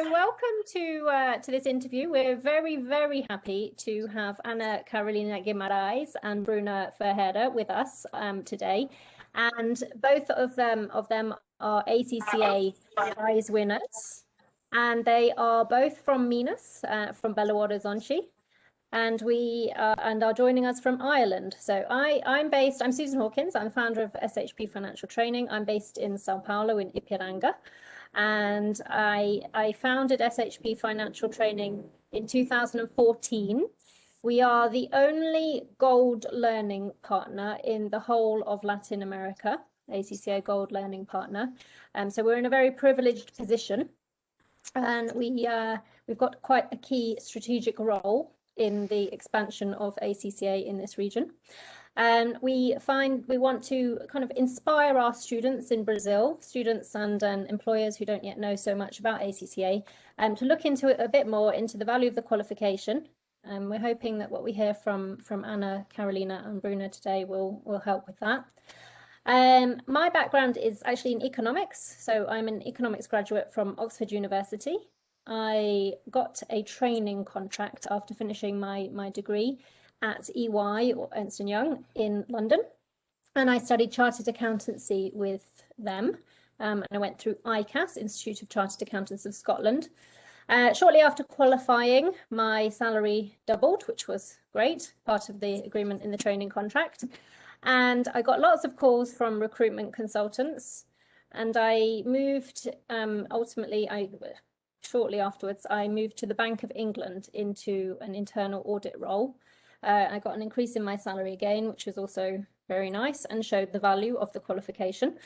welcome to this interview. We're very, very happy to have Ana Carolina Guimaraes and Bruna Ferreira with us today. And both of them are ACCA prize winners. And they are both from Minas, from Belo Horizonte. And are joining us from Ireland. So I'm Susan Hawkins. I'm the founder of SHP Financial Training. I'm based in Sao Paulo in Ipiranga. And I founded SHP Financial Training in 2014. We are the only gold learning partner in the whole of Latin America, ACCA gold learning partner. So we're in a very privileged position. And we've got quite a key strategic role in the expansion of ACCA in this region. And we want to kind of inspire our students in Brazil, students and employers who don't yet know so much about ACCA, to look into it a bit more, into the value of the qualification. We're hoping that what we hear from Ana, Carolina and Bruna today will help with that. My background is actually in economics. So I'm an economics graduate from Oxford University. I got a training contract after finishing my degree at EY or Ernst & Young in London, and I studied chartered accountancy with them. And I went through ICAS, Institute of Chartered Accountants of Scotland. Shortly after qualifying, my salary doubled, which was great, part of the agreement in the training contract. And I got lots of calls from recruitment consultants, and I moved, shortly afterwards, I moved to the Bank of England into an internal audit role. I got an increase in my salary again, which was also very nice and showed the value of the qualification.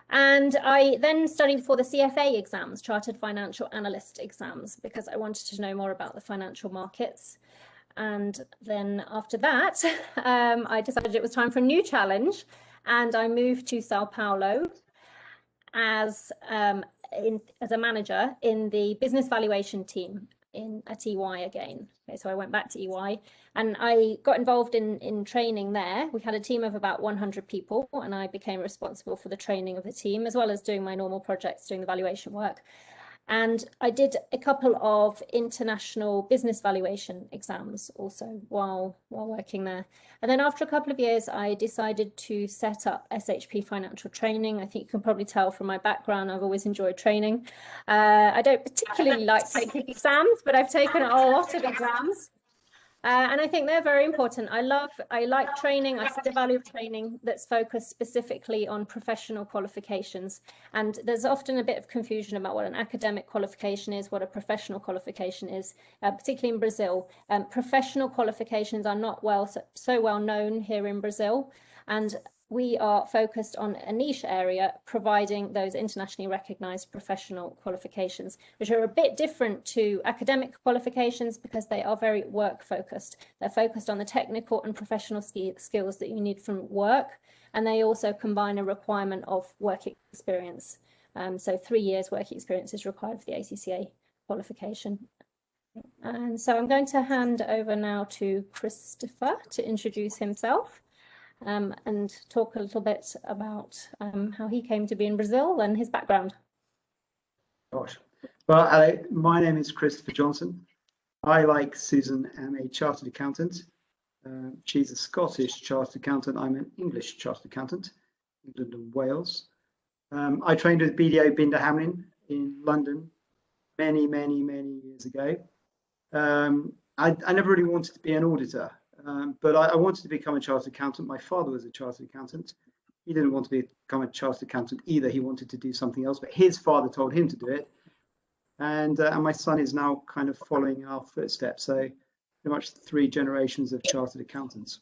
And I then studied for the CFA exams, Chartered Financial Analyst exams, because I wanted to know more about the financial markets. And then after that, I decided it was time for a new challenge, and I moved to Sao Paulo as a manager in the business valuation team at EY again. Okay, so I went back to EY and I got involved in training there. We had a team of about 100 people, and I became responsible for the training of the team, as well as doing my normal projects, doing the valuation work. And I did a couple of international business valuation exams also while working there. And then after a couple of years, I decided to set up SHP Financial Training. I think you can probably tell from my background, I've always enjoyed training. I don't particularly like taking exams, but I've taken a lot of exams. And I think they're very important. I like training. I see the value of training that's focused specifically on professional qualifications. And there's often a bit of confusion about what an academic qualification is, what a professional qualification is, particularly in Brazil. Professional qualifications are not so well known here in Brazil. And we are focused on a niche area, providing those internationally recognized professional qualifications, which are a bit different to academic qualifications because they are very work focused. They're focused on the technical and professional skills that you need from work, and they also combine a requirement of work experience. So 3 years work experience is required for the ACCA qualification. And so I'm going to hand over now to Christopher to introduce himself. And talk a little bit about how he came to be in Brazil and his background. Gosh. Well, my name is Christopher Johnson. I, like Susan, am a chartered accountant. She's a Scottish chartered accountant. I'm an English chartered accountant, England and Wales. I trained with BDO Binder Hamlin in London many years ago. I never really wanted to be an auditor. But I wanted to become a chartered accountant. My father was a chartered accountant. He didn't want to become a chartered accountant either. He wanted to do something else, but his father told him to do it. And my son is now kind of following in our footsteps. So pretty much 3 generations of chartered accountants.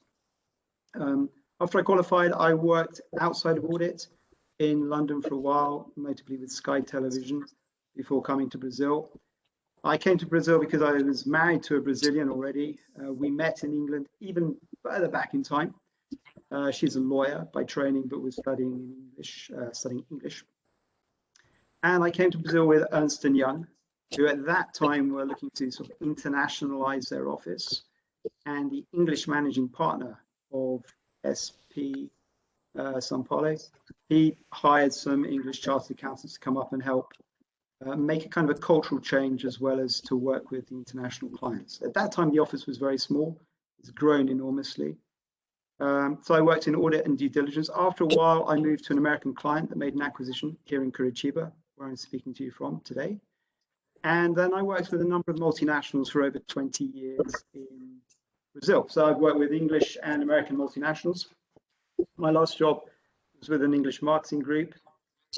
After I qualified, I worked outside of audit in London for a while, notably with Sky Television, before coming to Brazil. I came to Brazil because I was married to a Brazilian already. We met in England even further back in time. She's a lawyer by training, but was studying English. And I came to Brazil with Ernst & Young, who at that time were looking to sort of internationalize their office. And the English managing partner of SP São Paulo, he hired some English chartered accountants to come up and help make a kind of a cultural change as well as to work with the international clients. At that time, the office was very small. It's grown enormously. So I worked in audit and due diligence. After a while, I moved to an American client that made an acquisition here in Curitiba, where I'm speaking to you from today. And then I worked with a number of multinationals for over 20 years in Brazil. So I've worked with English and American multinationals. My last job was with an English marketing group.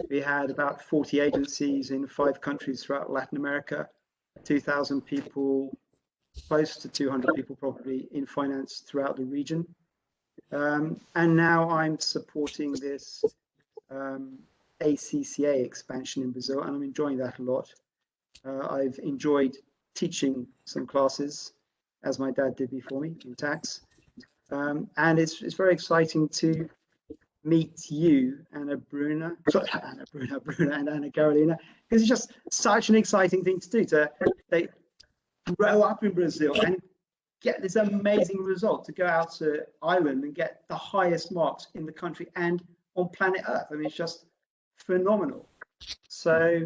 We had about 40 agencies in 5 countries throughout Latin America, 2,000 people, close to 200 people probably in finance throughout the region. And now I'm supporting this ACCA expansion in Brazil, and I'm enjoying that a lot. I've enjoyed teaching some classes, as my dad did before me, in tax. And it's very exciting to meet you, Bruna and Anna Carolina, because it's just such an exciting thing to do, to grow up in Brazil and get this amazing result, to go out to Ireland and get the highest marks in the country and on planet Earth. I mean, it's just phenomenal. So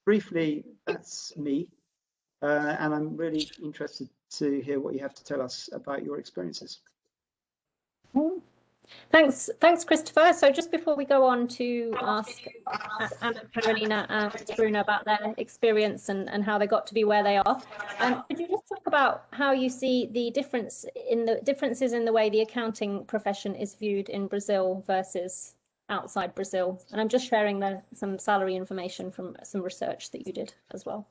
briefly, that's me, and I'm really interested to hear what you have to tell us about your experiences. Thanks, Christopher. So just before we go on to ask Anna, Carolina and Bruna about their experience and how they got to be where they are, could you just talk about how you see the differences in the way the accounting profession is viewed in Brazil versus outside Brazil? And I'm just sharing some salary information from some research that you did as well.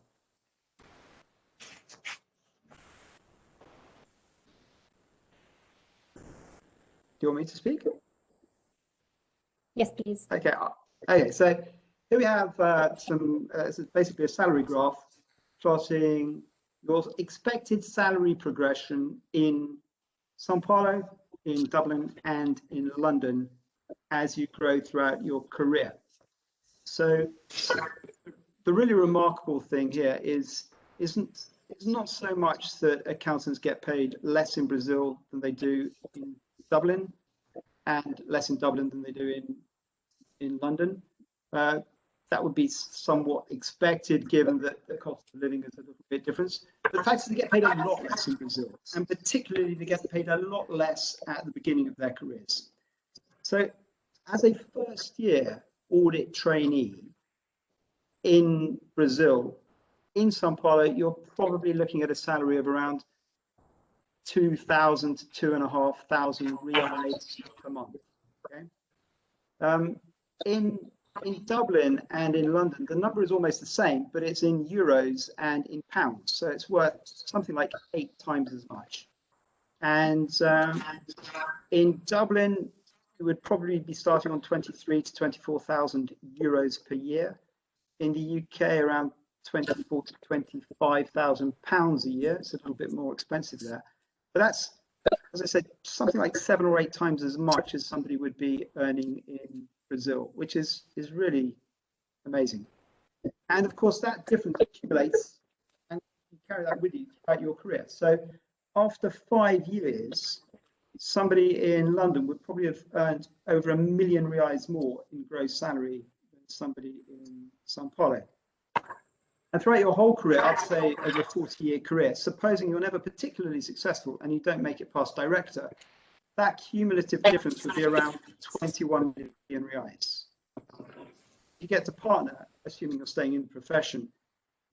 Do you want me to speak? Yes, please. Okay. So here we have this is basically a salary graph plotting your expected salary progression in São Paulo, in Dublin, and in London as you grow throughout your career. So the really remarkable thing here is not so much that accountants get paid less in Brazil than they do in Dublin, and less in Dublin than they do in London. That would be somewhat expected, given that the cost of living is a little bit different. But the fact is they get paid a lot less in Brazil, and particularly they get paid a lot less at the beginning of their careers. So as a first-year audit trainee in Brazil, in São Paulo, you're probably looking at a salary of around 2,000 to 2,500 reais per month. Okay. In Dublin and in London, the number is almost the same, but it's in euros and in pounds, so it's worth something like 8 times as much. And in Dublin, it would probably be starting on 23 to 24,000 euros per year. In the UK, around 24 to 25,000 pounds a year. It's a little bit more expensive there. But that's, as I said, something like 7 or 8 times as much as somebody would be earning in Brazil, which is really amazing. And of course, that difference accumulates and you carry that with you throughout your career. So after 5 years, somebody in London would probably have earned over £1 million reais more in gross salary than somebody in São Paulo. And throughout your whole career, I'd say over a 40-year career, supposing you're never particularly successful and you don't make it past director, that cumulative difference would be around 21 million reais. You get to partner, assuming you're staying in the profession,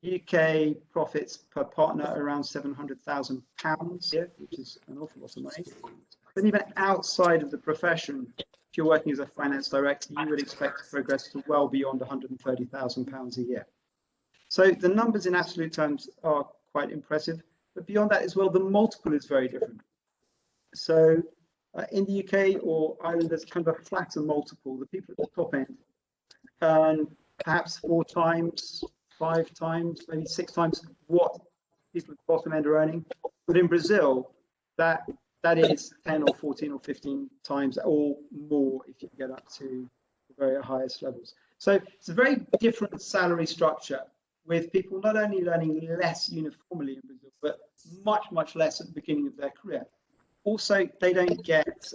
UK profits per partner are around £700,000 here, which is an awful lot of money. But even outside of the profession, if you're working as a finance director, you would expect to progress to well beyond £130,000 a year. So the numbers in absolute terms are quite impressive, but beyond that as well, the multiple is very different. So in the UK or Ireland, there's kind of a flatter multiple. The people at the top end earn perhaps 4 times, 5 times, maybe 6 times what people at the bottom end are earning. But in Brazil, that is 10 or 14 or 15 times or more if you get up to the very highest levels. So it's a very different salary structure, with people not only learning less uniformly in Brazil, but much, much less at the beginning of their career. Also, they don't get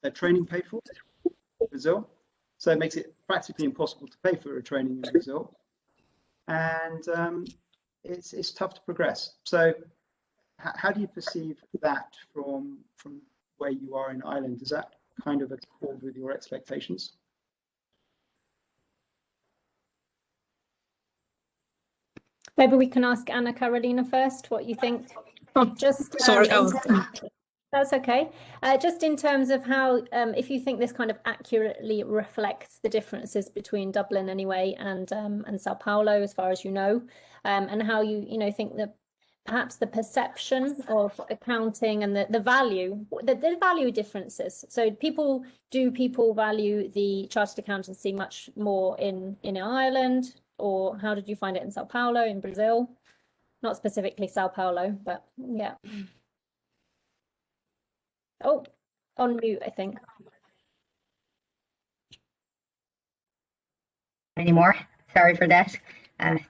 their training paid for in Brazil, so it makes it practically impossible to pay for a training in Brazil. and it's tough to progress. So how do you perceive that from where you are in Ireland? Does that kind of accord with your expectations? Maybe we can ask Anna Carolina first, what you think. Just Sorry, that's okay. Just in terms of how, if you think this kind of accurately reflects the differences between Dublin anyway and Sao Paulo, as far as you know, and how you think that perhaps the perception of accounting and the value, the value differences. So people value the chartered accountancy much more in Ireland, or how did you find it in Sao Paulo, in Brazil? Not specifically Sao Paulo, but yeah. Oh, on mute, I think. Anymore. Sorry for that.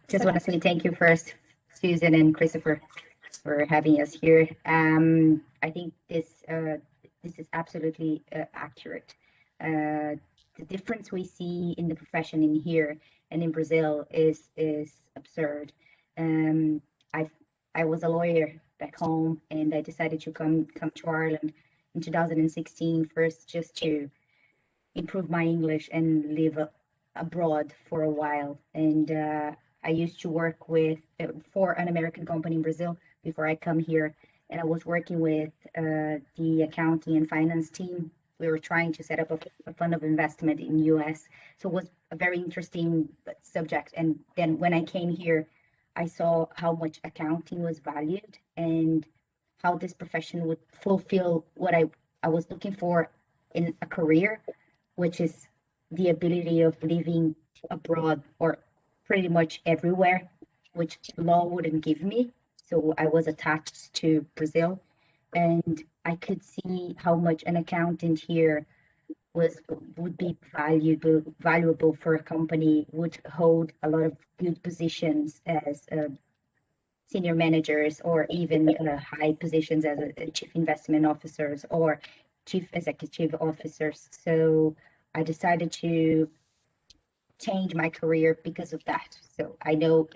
Just want to say thank you first, Susan and Christopher, for having us here. I think this is absolutely accurate. The difference we see in the profession in here and in Brazil is absurd. I was a lawyer back home, and I decided to come to Ireland in 2016 first, just to improve my English and live abroad for a while. And I used to work for an American company in Brazil before I come here, and I was working with the accounting and finance team. We were trying to set up a fund of investment in US, so it was a very interesting subject. And then when I came here, I saw how much accounting was valued and how this profession would fulfill what I was looking for in a career, which is the ability of living abroad or pretty much everywhere, which law wouldn't give me. So I was attached to Brazil, and I could see how much an accountant here would be valuable for a company, would hold a lot of good positions as senior managers, or even high positions as a chief investment officers or chief executive officers. So I decided to change my career because of that. So I know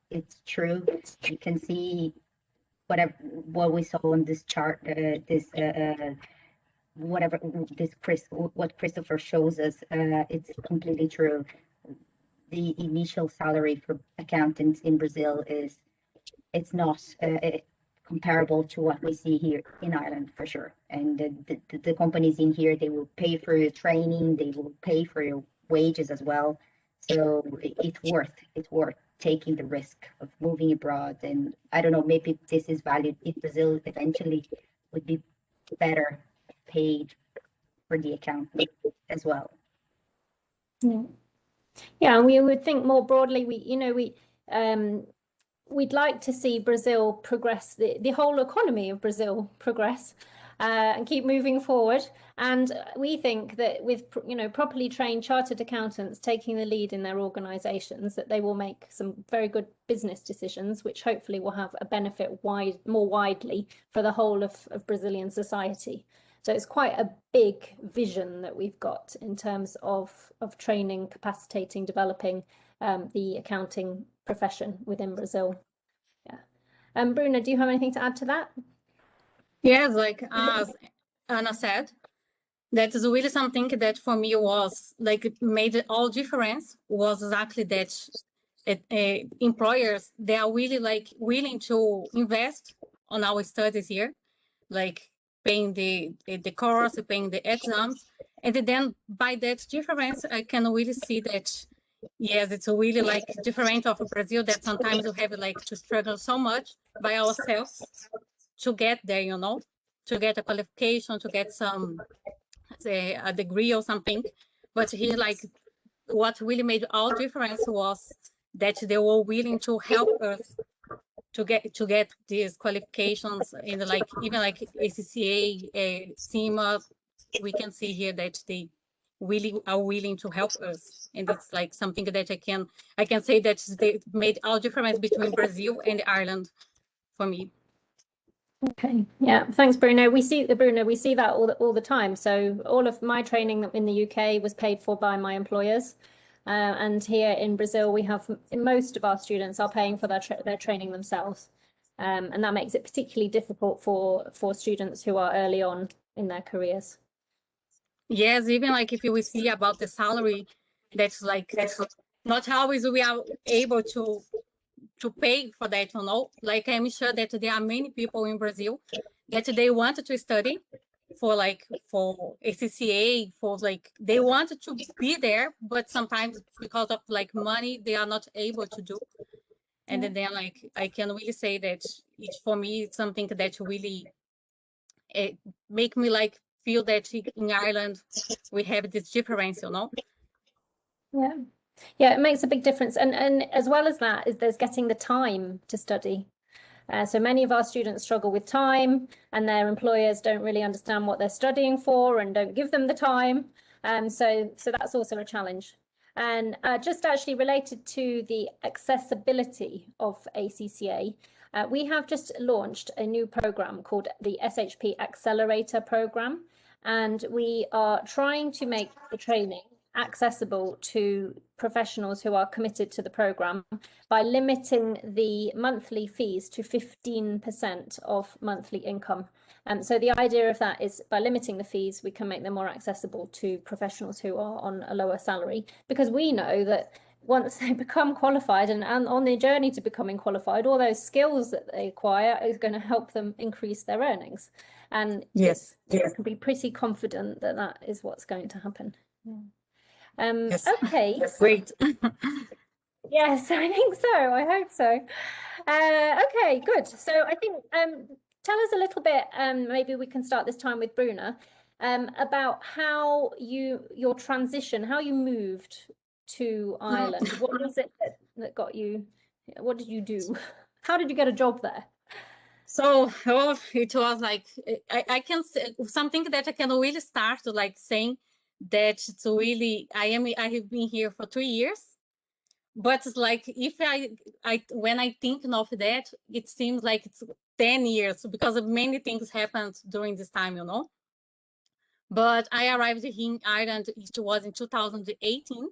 it's true. You can see what we saw on this chart, what Christopher shows us, it's completely true. The initial salary for accountants in Brazil it's not comparable to what we see here in Ireland, for sure. And the companies in here, they will pay for your training, they will pay for your wages as well. So it's worth taking the risk of moving abroad. And I don't know, maybe this is valued if Brazil eventually would be better paid for the accountant as well. Yeah, and we would think more broadly. We'd like to see Brazil progress, the whole economy of Brazil progress, and keep moving forward. And we think that with properly trained chartered accountants taking the lead in their organisations, that they will make some very good business decisions, which hopefully will have a benefit more widely for the whole of Brazilian society. So it's quite a big vision that we've got in terms of training, capacitating, developing the accounting profession within Brazil. Yeah. Bruna, do you have anything to add to that? Yes, like as Anna said, that is really something that for me was like made all difference, was exactly that employers, they are really like willing to invest on our studies here, like paying the course, paying the exams, and then by that difference, I can really see that yes, it's really like different of Brazil, that sometimes we have like to struggle so much by ourselves to get there, to get a qualification, to get some, say, a degree or something. But here, like, what really made all difference was that they were willing to help us to get these qualifications in like even like ACCA, CIMA. We can see here that they really are willing to help us, and it's like something that I can say that they made all difference between Brazil and Ireland for me. Okay, yeah, thanks, Bruno. We see that all the time. So all of my training in the UK was paid for by my employers. And here in Brazil, we have most of our students are paying for their training themselves. And that makes it particularly difficult for students who are early on in their careers. Yes, even like if we see about the salary, that's not always we are able to pay for that, you know. Like I'm sure that there are many people in Brazil that they want to study for ACCA, for they want to be there, but sometimes because of money, they are not able to do. And then I can really say that for me, it's something that really make me feel that in Ireland we have this difference, you know. Yeah, it makes a big difference. And as well as that, is there's getting the time to study. So many of our students struggle with time, and their employers don't really understand what they're studying for and don't give them the time. So that's also a challenge. And just actually related to the accessibility of ACCA, we have just launched a new program called the SHP Accelerator program, and we are trying to make the training accessible to professionals who are committed to the program by limiting the monthly fees to 15% of monthly income. So the idea of that is by limiting the fees, we can make them more accessible to professionals who are on a lower salary, because we know that once they become qualified and on their journey to becoming qualified, all those skills that they acquire is going to help them increase their earnings. And yes, you can be pretty confident that that is what's going to happen. Yes. Okay. Great. Yes, I think so. I hope so. Okay, good. So I think tell us a little bit, maybe we can start this time with Bruna, about how your transition, how you moved to Ireland. What was it that got you, what did you do? How did you get a job there? So it was I can say something that I can really start to saying that it's really I have been here for 3 years, but it's if I when I think of that, it seems like it's 10 years because of many things happened during this time, you know. But I arrived here in Ireland, it was in 2018.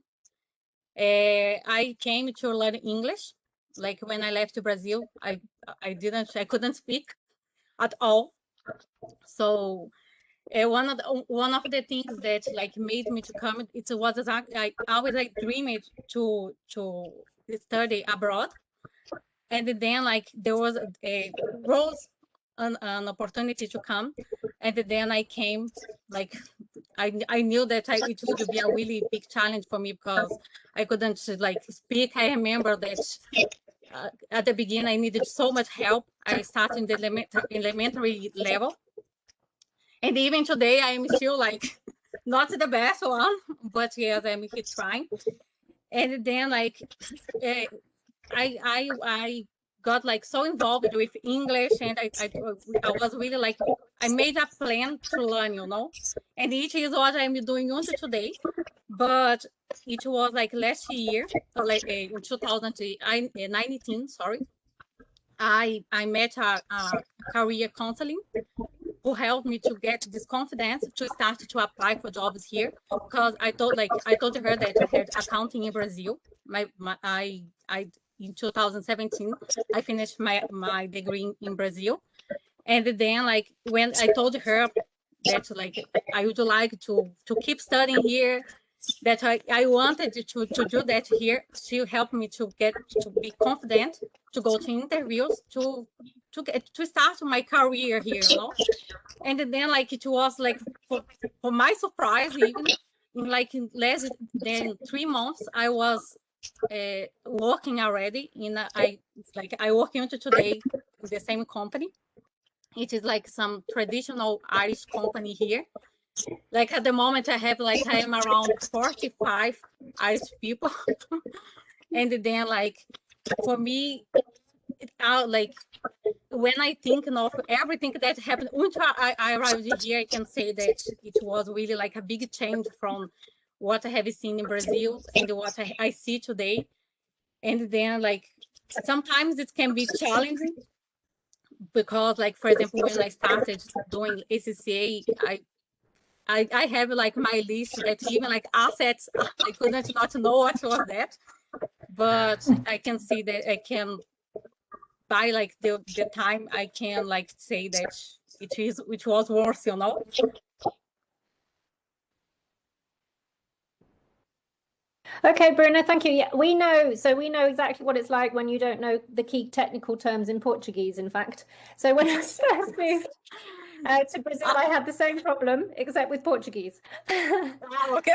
I came to learn English. Like when I left Brazil, I couldn't speak at all. So one of the things that made me to come, it was I always dreamed to study abroad, and then there was a rose an opportunity to come, and then I came. I knew that it would be a really big challenge for me because I couldn't speak. I remember that at the beginning I needed so much help. I started in the elementary level, and even today I'm still not the best one, but yes, I'm trying. And then I got so involved with English, and I was really I made a plan to learn, you know, and it is what I'm doing until today. But it was last year, or in 2019, sorry, I met a career counseling who helped me to get this confidence to start to apply for jobs here, because I told her that I had accounting in Brazil. In 2017 I finished my degree in Brazil, and then when I told her that I would like to keep studying here, that I wanted to do that here, she helped me to be confident to go to interviews to start my career here, you know. And then it was for my surprise, even in less than 3 months I was working already in I work until today in the same company. It is some traditional Irish company here. At the moment I have I am around 45 Irish people. And then for me, when I think of everything that happened until I arrived here, I can say that it was really a big change from what I have seen in Brazil and what I see today. And then sometimes it can be challenging because for example, when I started doing ACCA, I have like my list that even like assets, I couldn't not know what was that, but I can see that I can by like the time I can like say that it was worth, you know. Okay, Bruna, thank you. Yeah, we know exactly what it's like when you don't know the key technical terms in Portuguese, in fact. So when I first moved to Brazil, I had the same problem, except with Portuguese. Okay.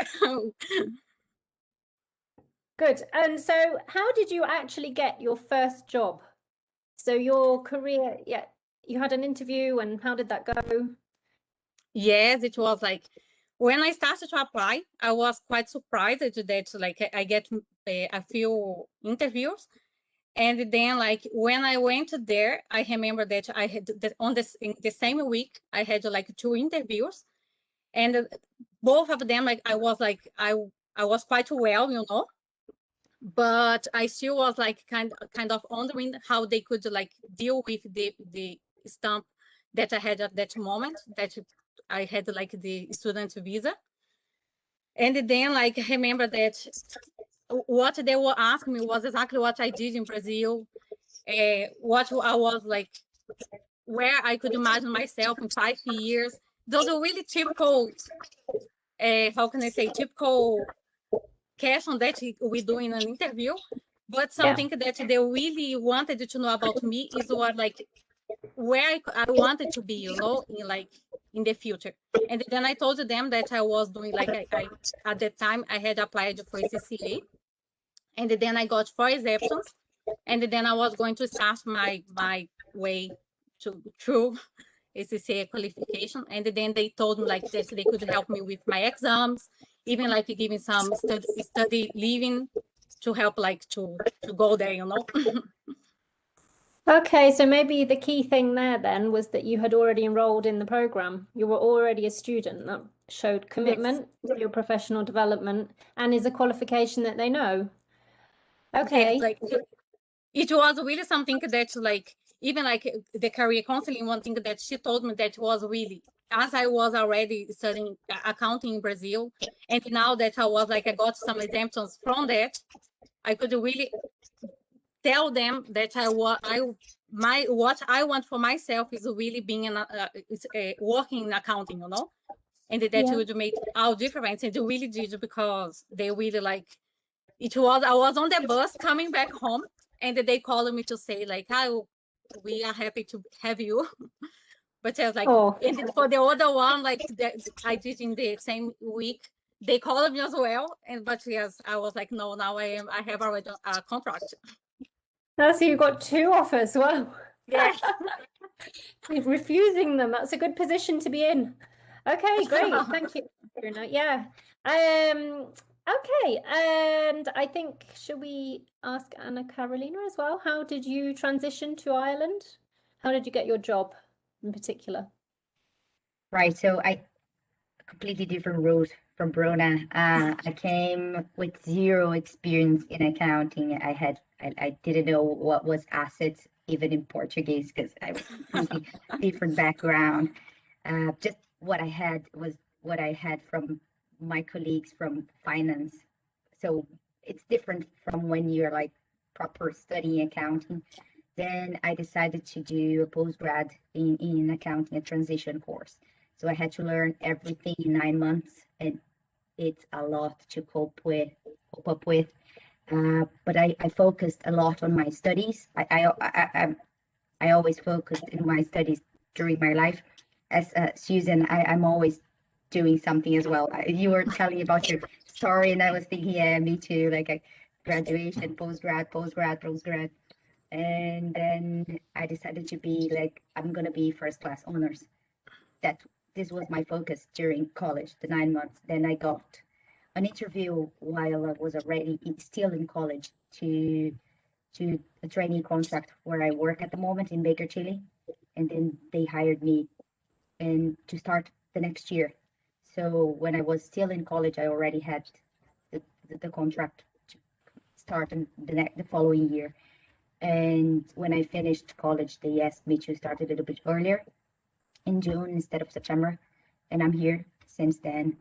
Good. And so how did you actually get your first job? So your career, yeah, you had an interview, and how did that go? Yes, it was like when I started to apply, I was quite surprised that like I get a few interviews. And then like when I went there, I remember that I had on this in the same week, I had like 2 interviews, and both of them like I was quite well, you know, but I still was like kind of wondering how they could like deal with the stamp that I had at that moment, that I had like the student visa. And then like I remember that what they were asking me was exactly what I did in Brazil, what I was like, where I could imagine myself in 5 years. Those are really typical, how can I say, typical question that we do in an interview. But something that they really wanted to know about me is what like where I wanted to be, you know, in like in the future. And then I told them that I was doing like I at that time I had applied for ACCA, and then I got 4 exemptions, and then I was going to start my way to through ACCA qualification. And then they told me like that they could help me with my exams, even like giving some study leaving to help like to go there, you know. Okay, so maybe the key thing there then was that you had already enrolled in the program. You were already a student. That showed commitment to your professional development and is a qualification that they know. Okay. Yes, like it was really something that like even like the career counseling, one thing that she told me that was really, as I was already studying accounting in Brazil, and now that I was like I got some exemptions from that, I could really tell them that what I want for myself is really being working in accounting, you know, and that would make all difference. And it really did, because they really like it was. I was on the bus coming back home, and they called me to say like, "Oh, we are happy to have you." But I was like, and for the other one, like that I did in the same week, they called me as well. And but yes, I was like, no, now I have already a contract. Oh, so you got 2 offers. Wow. Yeah. Refusing them. That's a good position to be in. Okay, great. Thank you, Bruna. Yeah. Okay, and I think, should we ask Anna Carolina as well? How did you transition to Ireland? How did you get your job in particular? Right, so I completely different route from Bruna. I came with 0 experience in accounting. I didn't know what was assets even in Portuguese, because I was completely different background. Just what I had was what I had from my colleagues from finance. So it's different from when you're like proper studying accounting. Then I decided to do a postgrad in accounting, a transition course. So I had to learn everything in 9 months, and it's a lot to cope up with. But I focused a lot on my studies. I always focused in my studies during my life. As Susan, I'm always doing something as well. You were telling about your story, and I was thinking, yeah, me too. Like a graduation, postgrad. And then I decided to be like, I'm gonna be first class honors. This was my focus during college, the 9 months. Then I got an interview while I was already still in college to a trainee contract where I work at the moment in Baker Tilly, and then they hired me and to start the next year. So when I was still in college, I already had the contract to start in the following year. And when I finished college, they asked me to start a little bit earlier in June instead of September, and I'm here since then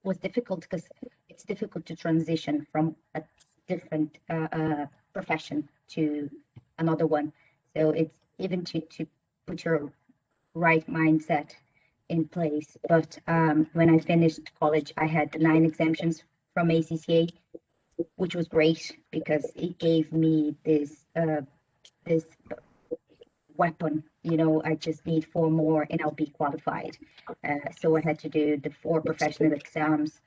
was difficult because it's difficult to transition from a different profession to another one. So it's even to put your right mindset in place. But when I finished college, I had 9 exemptions from ACCA, which was great because it gave me this weapon. You know, I just need 4 more and I'll be qualified. So I had to do the 4 professional exams.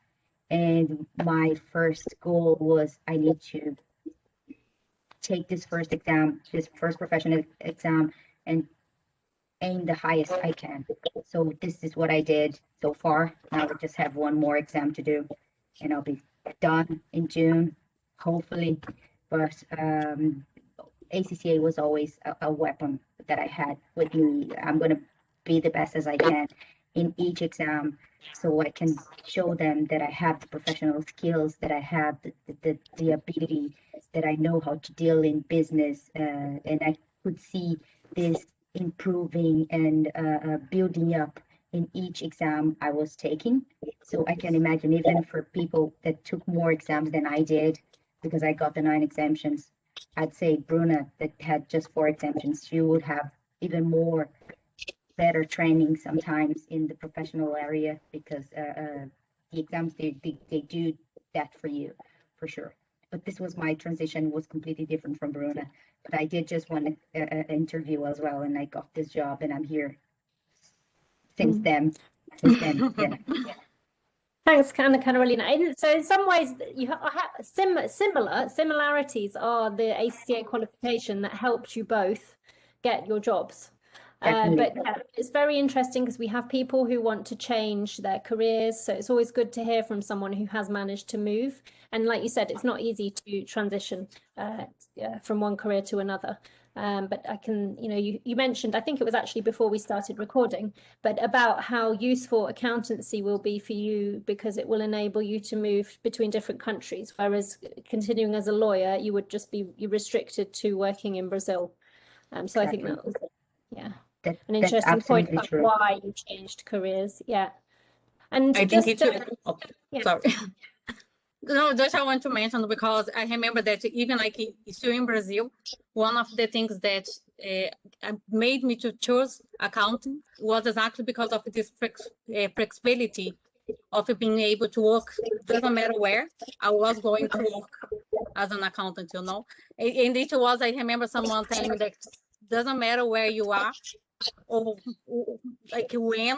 And my first goal was I need to take this first professional exam, and aim the highest I can. So this is what I did so far. Now I just have 1 more exam to do, and I'll be done in June, hopefully. But ACCA was always a weapon that I had with me. I'm going to be the best as I can in each exam, so I can show them that I have the professional skills, that I have the ability, that I know how to deal in business, and I could see this improving and building up in each exam I was taking. So I can imagine even for people that took more exams than I did, because I got the 9 exemptions, I'd say Bruna that had just 4 exemptions, she would have even more better training sometimes in the professional area, because the exams, they do that for you, for sure. But this was my transition, was completely different from Bruna. But I did just one interview as well, and I got this job, and I'm here since then. Yeah. Thanks, Anna Carolina. So in some ways, you have similarities are the ACCA qualification that helped you both get your jobs. But yeah, it's very interesting because we have people who want to change their careers. So it's always good to hear from someone who has managed to move. And like you said, it's not easy to transition from one career to another. But I can, you mentioned, I think it was actually before we started recording, but about how useful accountancy will be for you because it will enable you to move between different countries. Whereas continuing as a lawyer, you would just be restricted to working in Brazil. So exactly. I think that was, an interesting point about why you changed careers. Yeah. And I think it's sorry. No, just I want to mention, because I remember that even like still in Brazil, one of the things that made me to choose accounting was exactly because of this flexibility of being able to work, doesn't matter where I was going to work as an accountant, And it was, I remember someone telling me that doesn't matter where you are, or like when,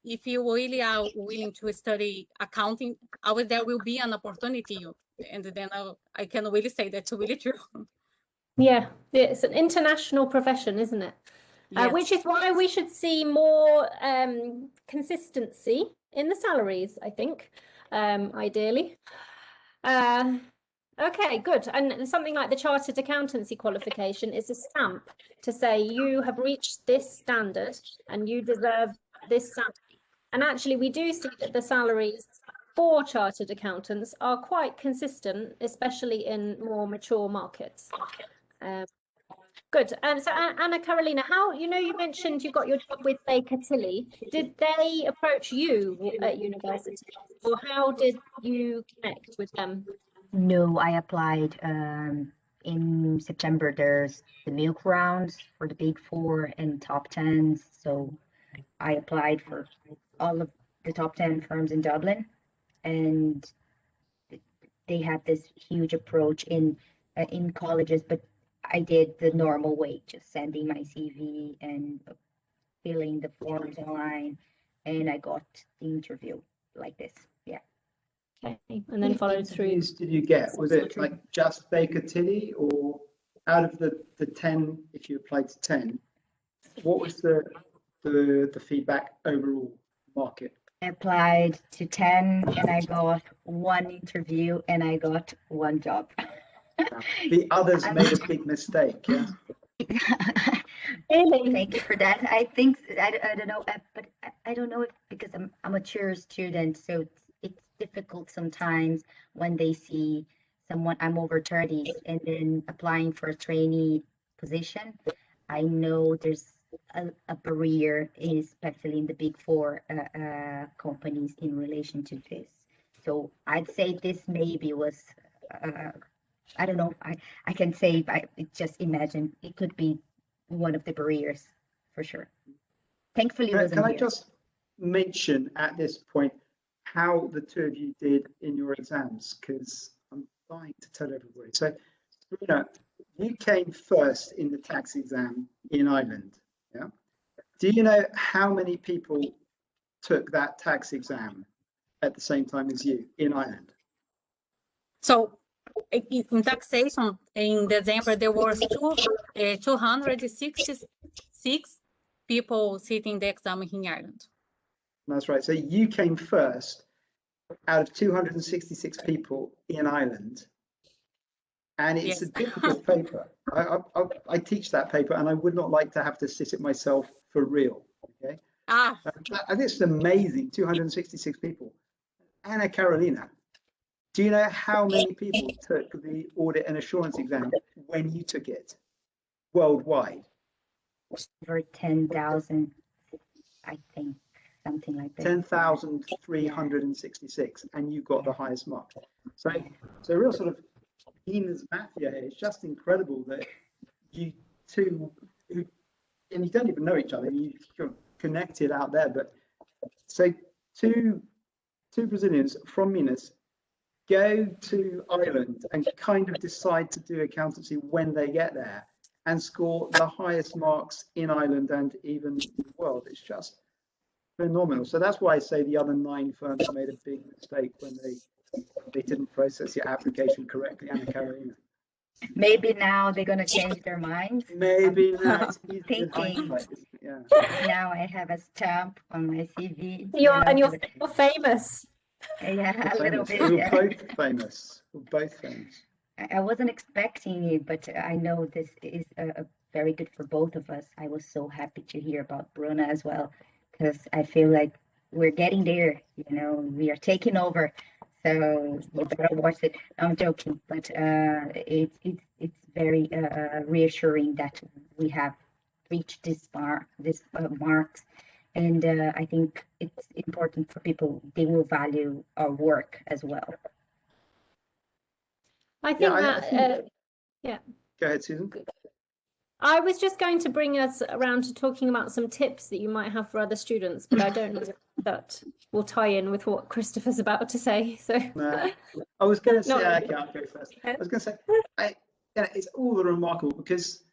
if you really are willing to study accounting, there will be an opportunity. And then I can really say that's really true. Yeah, it's an international profession, isn't it? Yes. Which is why we should see more consistency in the salaries, I think, ideally. Okay, good. And something like the Chartered Accountancy qualification is a stamp to say you have reached this standard and you deserve this salary. And actually, we do see that the salaries for Chartered Accountants are quite consistent, especially in more mature markets. Good. So Anna Carolina, you mentioned you got your job with Baker Tilly. Did they approach you at university, or how did you connect with them? No, I applied in September. There's the milk rounds for the Big 4 and top 10s. So I applied for all of the top 10 firms in Dublin, and they have this huge approach in colleges, but I did the normal way, just sending my CV and filling the forms online, and I got the interview like this. Yeah. Okay, and then followed through. Interviews did you get? Was it like just Baker Tilly, or out of the 10, if you applied to 10, what was the feedback overall market? I applied to 10 and I got 1 interview and I got 1 job. The others made a big mistake, yeah? Really? Thank you for that. I think, I don't know, but I don't know if, because I'm a mature student, so it's difficult sometimes when they see someone, I'm over 30s, and then applying for a trainee position. I know there's a barrier, especially in the big four companies in relation to this. So I'd say this maybe was, I don't know, I can say, but just imagine it could be one of the barriers for sure. Thankfully, it wasn't Can I here. just mention at this point how the two of you did in your exams? Because I'm dying to tell everybody. So, Bruna, you came first in the tax exam in Ireland. Yeah. Do you know how many people took that tax exam at the same time as you in Ireland? So in taxation, in December, there was 266 people sitting the exam in Ireland. That's right. So you came first out of 266 people in Ireland. And it's Yes. a difficult paper. I teach that paper and I would not like to have to sit it myself for real. Okay. Ah, And it's amazing, 266 people. Anna Carolina, do you know how many people took the audit and assurance exam when you took it worldwide? Over 10,000, I think, something like that. 10,366, and you got the highest mark. So a real sort of Heenan's mafia here. It's just incredible that you two, and you don't even know each other, you're connected out there. But so two Brazilians from Minas go to Ireland and kind of decide to do accountancy when they get there and score the highest marks in Ireland and even in the world. It's just phenomenal. So that's why I say the other 9 firms made a big mistake when they didn't process your application correctly, Anna Carolina. Maybe now they're gonna change their minds. Maybe now it's easy in Thinking. hindsight, isn't it? Yeah. Now I have a stamp on my CV. You're famous. Yeah, a little bit. We're Yeah. both famous. We're both famous. I wasn't expecting it, but I know this is very good for both of us. I was so happy to hear about Bruna as well, because I feel like we're getting there. We are taking over. So you better watch it. I'm joking, but it's very reassuring that we have reached this marks, and I think it's important for people. They will value our work as well. I think Go ahead, Susan. I was just going to bring us around to talking about some tips that you might have for other students, but I don't know if that will tie in with what Christopher's about to say. So No, I was going to say, No. okay, I'll go first. I was going to say, it's all remarkable because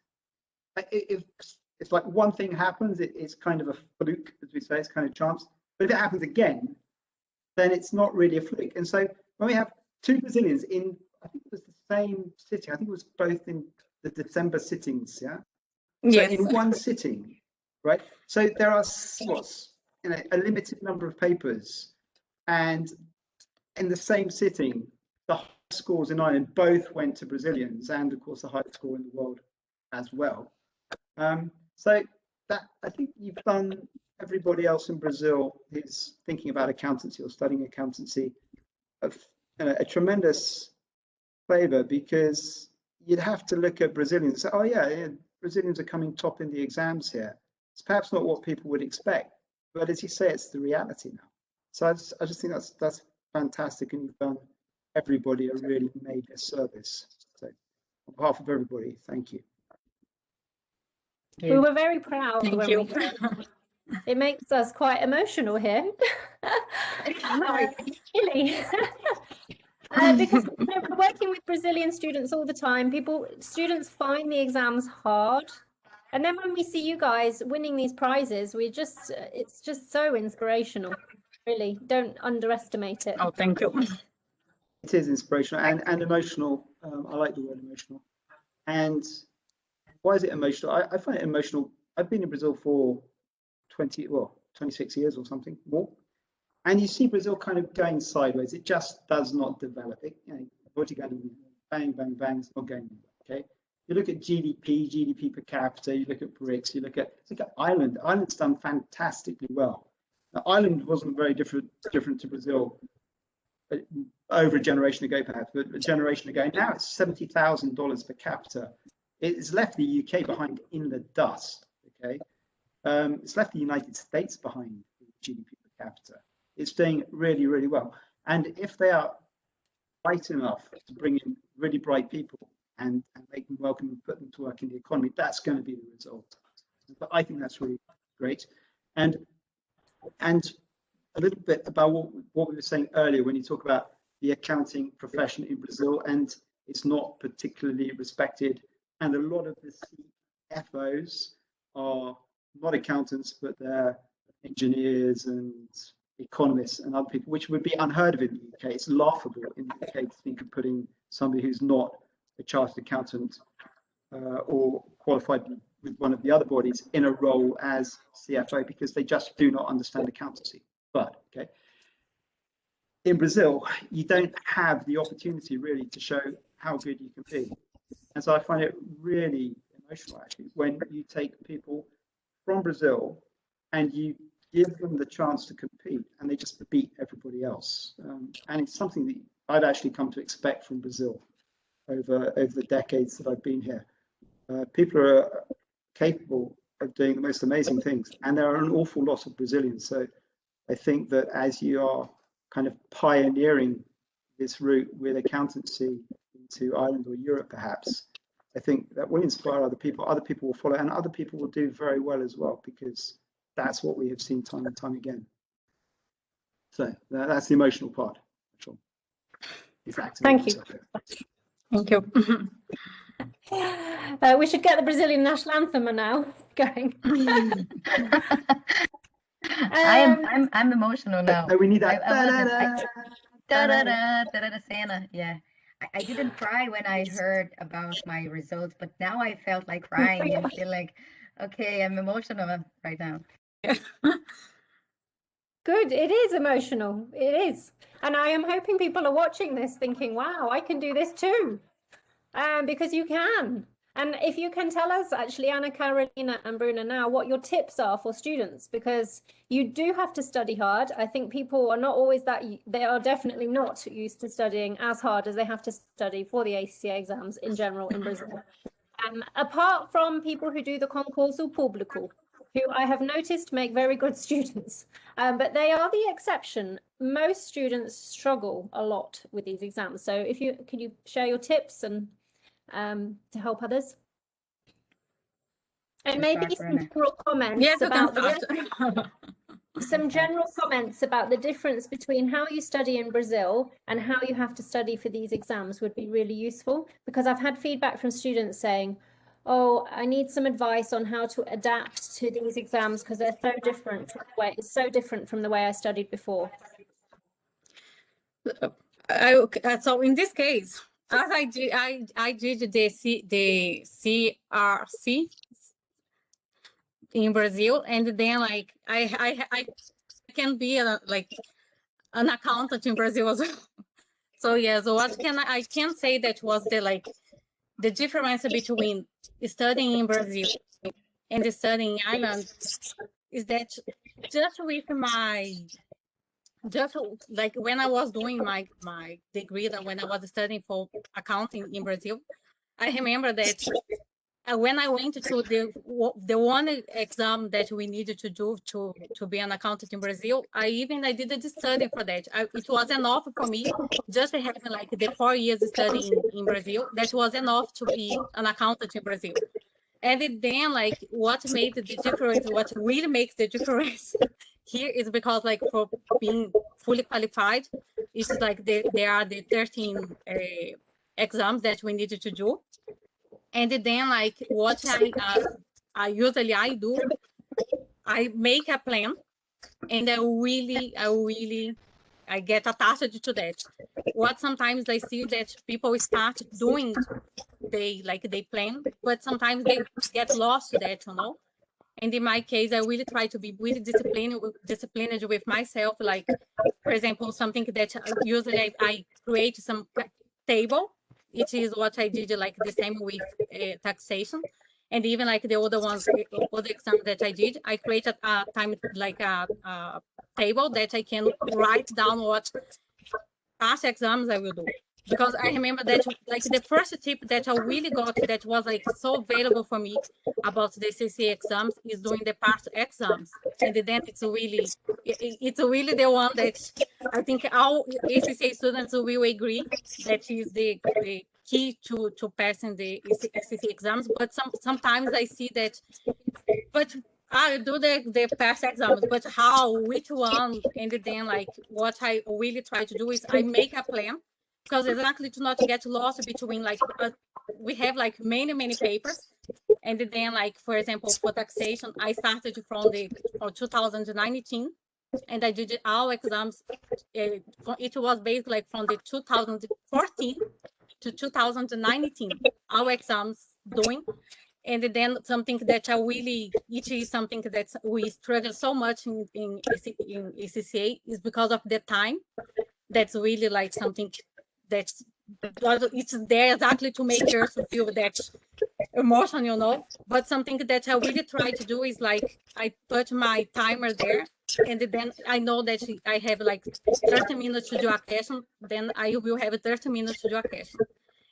it's like one thing happens, it's kind of a fluke, as we say, it's kind of chance. But if it happens again, then it's not really a fluke. And so when we have 2 Brazilians in, I think it was the same sitting, I think it was both in the December sittings, yeah? yes. So in one sitting, right? So there are a limited number of papers, and in the same sitting, the highest scores in Ireland both went to Brazilians, and of course the highest score in the world as well. So that, I think you've done everybody else in Brazil who's thinking about accountancy or studying accountancy a tremendous favor, because you'd have to look at Brazilians and say, oh yeah, Brazilians are coming top in the exams here. It's perhaps not what people would expect, but as you say, it's the reality now. So I just think that's fantastic, and you've done everybody a really major service. So on behalf of everybody, thank you. we were very proud Thank when you. we heard. It makes us quite emotional here. Really. Because we're working with Brazilian students all the time. Students find the exams hard. And then when we see you guys winning these prizes, it's just so inspirational. Really, don't underestimate it. Oh, thank you. It is inspirational and emotional. I like the word emotional. And why is it emotional? I find it emotional. I've been in Brazil for 26 years or something more. And you see Brazil kind of going sideways. It just does not develop. Bang, bang, bang, it's not going anywhere, okay? You look at GDP per capita, you look at BRICS, you look at Ireland. Ireland's done fantastically well. Now, Ireland wasn't very different to Brazil over a generation ago, perhaps, but a generation ago. Now it's $70,000 per capita. It's left the UK behind in the dust, okay? It's left the United States behind with GDP per capita. It's doing really, really well. And if they are bright enough to bring in really bright people and make them welcome and put them to work in the economy, that's going to be the result. But I think that's really great. And a little bit about what we were saying earlier when you talk about the accounting profession in Brazil, and it's not particularly respected. And a lot of the CFOs are not accountants, but they're engineers and economists and other people, which would be unheard of in the UK. It's laughable in the UK to think of putting somebody who's not a chartered accountant or qualified with one of the other bodies in a role as CFO, because they just do not understand accountancy. But okay, in Brazil, you don't have the opportunity really to show how good you can be. And so I find it really emotional, actually, when you take people from Brazil and you give them the chance to compete and they just beat everybody else. And it's something that I've actually come to expect from Brazil over the decades that I've been here. People are capable of doing the most amazing things, and there are an awful lot of Brazilians. So I think that as you are kind of pioneering this route with accountancy into Ireland or Europe, perhaps, I think that will inspire other people will follow, and other people will do very well as well, because that's what we have seen time and time again. So that's the emotional part. Thank you. Thank you. We should get the Brazilian national anthem now going. I'm emotional now. We need that. Santa. Yeah. I didn't cry when I heard about my results, but now I felt like crying and feel like, okay, I'm emotional right now. Good. It is emotional. It is. And I am hoping people are watching this thinking, wow, I can do this too. Because you can. And if you can tell us, actually, Anna, Carolina and Bruna now, what your tips are for students, because you do have to study hard. I think people are not always they are definitely not used to studying as hard as they have to study for the ACCA exams in general in Brazil. Apart from people who do the concurso público, who I have noticed make very good students, but they are the exception. Most students struggle a lot with these exams. So can you share your tips and to help others? And maybe some general comments about some general comments about the difference between how you study in Brazil and how you have to study for these exams would be really useful, because I've had feedback from students saying, oh, I need some advice on how to adapt to these exams because they're so different from the way I studied before. So in this case, as I did the CRC in Brazil, and then like I can be like an accountant in Brazil as well. So yeah, so what I can say that was the difference between studying in Brazil and studying in Ireland is that just like when I was doing my degree, and when I was studying for accounting in Brazil, I remember that when I went to the one exam that we needed to do to be an accountant in Brazil, I didn't study for that. It was enough for me just having like the 4 years studying in Brazil. That was enough to be an accountant in Brazil. And then like what made the difference, what really makes the difference here is because like for being fully qualified, it's like there are the 13 exams that we needed to do. And then like what I usually do, I make a plan, and I get attached to that. What sometimes I see that people start doing, they plan, but sometimes they get lost to that, you know. And in my case, I really try to be really disciplined with myself. Like, for example, something that usually I create some table. It is what I did like the same with taxation, and even like the other ones, other exams that I did, I created a time like a table that I can write down what past exams I will do. because I remember that like the first tip that I really got that was like so valuable for me about the ACCA exams is doing the part exams, and then it's really the one that I think all ACCA students will agree that is the key to passing the ACCA exams. But sometimes I see that, but I do the past exams, but how, which one? And then like what I really try to do is I make a plan, because exactly to not get lost between like, we have like many papers. And then like, for example, for taxation, I started from 2019, and I did all exams. It was basically like from the 2014 to 2019, all exams doing. And then something that it is something that we struggle so much in ACCA is because of the time. That's really like something that's, it's there exactly to make us feel that emotion, but something that I really try to do is like, I put my timer there, and then I know that I have like 30 minutes to do a question, then I will have 30 minutes to do a question.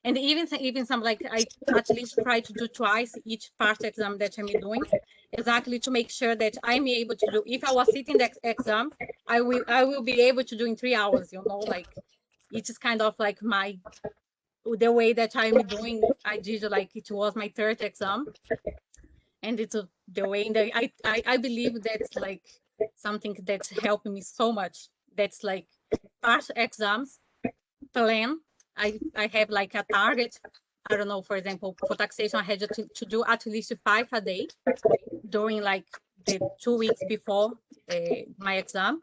And even some, like, I at least try to do twice each part exam that I'm doing, exactly to make sure that I'm able to do. If I was sitting the exam, I will be able to do in 3 hours, like it is kind of like the way that I'm doing. I did like it was my third exam, and it's the way that I believe that's like something that's helping me so much. That's like part exams plan. I have like a target. I don't know, for example, for taxation, I had to do at least 5 a day during like the 2 weeks before my exam.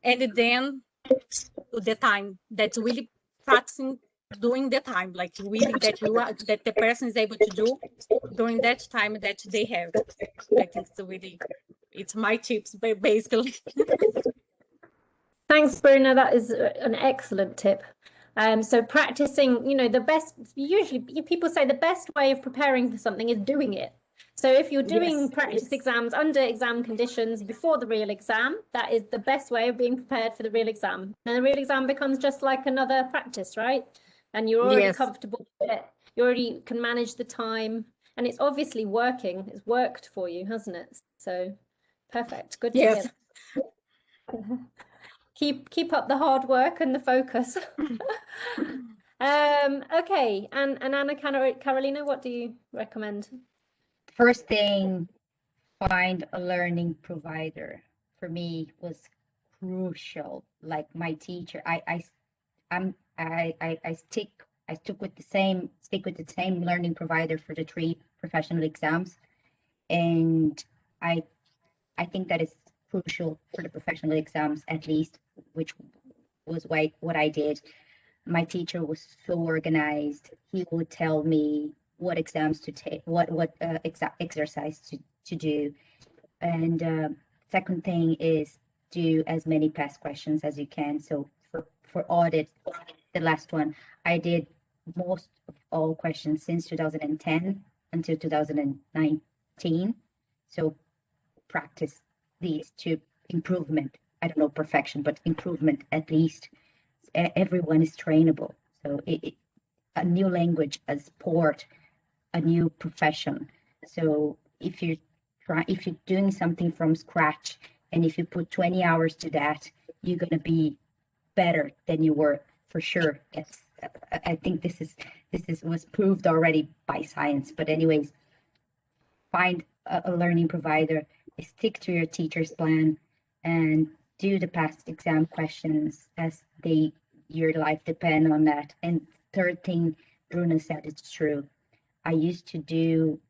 And then the time, that's really practicing doing the time, like really that the person is able to do during that time that they have. I think it's my tips, basically. Thanks, Bruna. That is an excellent tip. So practicing, usually people say the best way of preparing for something is doing it. So if you're doing practice exams under exam conditions before the real exam, that is the best way of being prepared for the real exam. And the real exam becomes just like another practice, right? And you're already comfortable with it. You already can manage the time, and it's obviously working. It's worked for you, hasn't it? So perfect. Good to hear. Keep up the hard work and the focus. Okay, and Anna Carolina, what do you recommend? First thing, find a learning provider. For me, was crucial. Like my teacher, I stick with the same learning provider for the 3 professional exams, and I think that is crucial for the professional exams, at least, which was what I did. My teacher was so organized. He would tell me what exams to take, what exercise to do. And second thing is do as many past questions as you can. So for audit, the last one, I did most of all questions since 2010 until 2019. So practice these to improvement. I don't know perfection, but improvement at least. Everyone is trainable. So a new language, a sport, a new profession. So if you're doing something from scratch, and if you put 20 hours to that, you're gonna be better than you were for sure. I think this was proved already by science. But anyways, find a learning provider, stick to your teacher's plan, and do the past exam questions as your life depend on that. And third thing Bruna said, it's true. I used to do